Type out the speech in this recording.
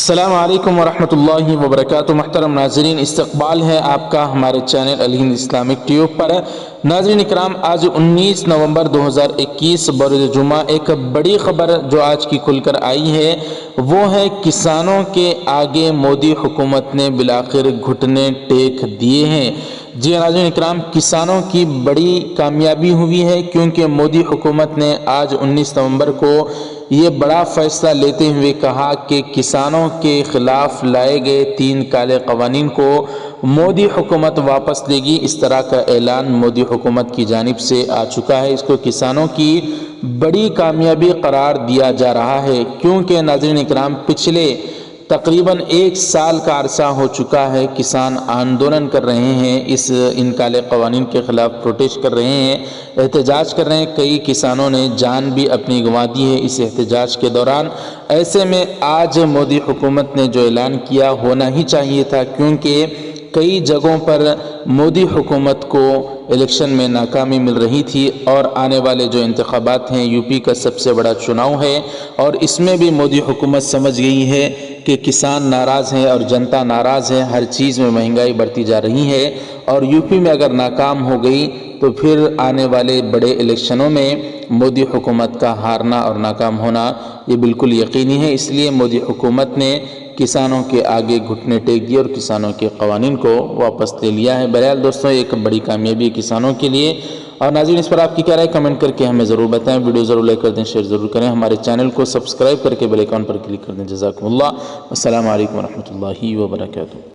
السلام علیکم ورحمۃ اللہ وبرکاتہ۔ محترم ناظرین، استقبال ہے آپ کا ہمارے چینل الہند اسلامک ٹیوب پر۔ ناظرین اکرام، آج 19 نومبر 2021 بروز جمعہ ایک بڑی خبر جو آج کی کھل کر آئی ہے وہ ہے کسانوں کے آگے مودی حکومت نے بالآخر گھٹنے ٹیک دیے ہیں۔ جی ناظرین اکرام، کسانوں کی بڑی کامیابی ہوئی ہے کیونکہ مودی حکومت نے آج 19 نومبر کو یہ بڑا فیصلہ لیتے ہوئے کہا کہ کسانوں کے خلاف لائے گئے 3 کالے قوانین کو مودی حکومت واپس لے گی۔ اس طرح کا اعلان مودی حکومت کی جانب سے آ چکا ہے۔ اس کو کسانوں کی بڑی کامیابی قرار دیا جا رہا ہے کیونکہ ناظرین اکرام پچھلے تقریباً 1 سال کا عرصہ ہو چکا ہے کسان آندولن کر رہے ہیں، ان کالے قوانین کے خلاف پروٹیسٹ کر رہے ہیں، احتجاج کر رہے ہیں۔ کئی کسانوں نے جان بھی اپنی گنوا دی ہے اس احتجاج کے دوران۔ ایسے میں آج مودی حکومت نے جو اعلان کیا ہونا ہی چاہیے تھا کیونکہ کئی جگہوں پر مودی حکومت کو الیکشن میں ناکامی مل رہی تھی اور آنے والے جو انتخابات ہیں یو پی کا سب سے بڑا چناؤ ہے اور اس میں بھی مودی حکومت سمجھ گئی ہے کہ کسان ناراض ہیں اور جنتا ناراض ہے، ہر چیز میں مہنگائی بڑھتی جا رہی ہے اور یو پی میں اگر ناکام ہو گئی تو پھر آنے والے بڑے الیکشنوں میں مودی حکومت کا ہارنا اور ناکام ہونا یہ بالکل یقینی ہے۔ اس لیے مودی حکومت نے کسانوں کے آگے گھٹنے ٹیک دیے اور کسانوں کے قوانین کو واپس لے لیا ہے۔ بہرحال دوستوں، ایک بڑی کامیابی ہے کسانوں کے لیے۔ اور ناظرین، اس پر آپ کی کیا رائے کمنٹ کر کے ہمیں ضرور بتائیں۔ ویڈیو ضرور لائک کر دیں، شیئر ضرور کریں، ہمارے چینل کو سبسکرائب کر کے بیل آئیکن پر کلک کر دیں۔ جزاکم اللہ۔ السلام علیکم ورحمۃ اللہ وبرکاتہ۔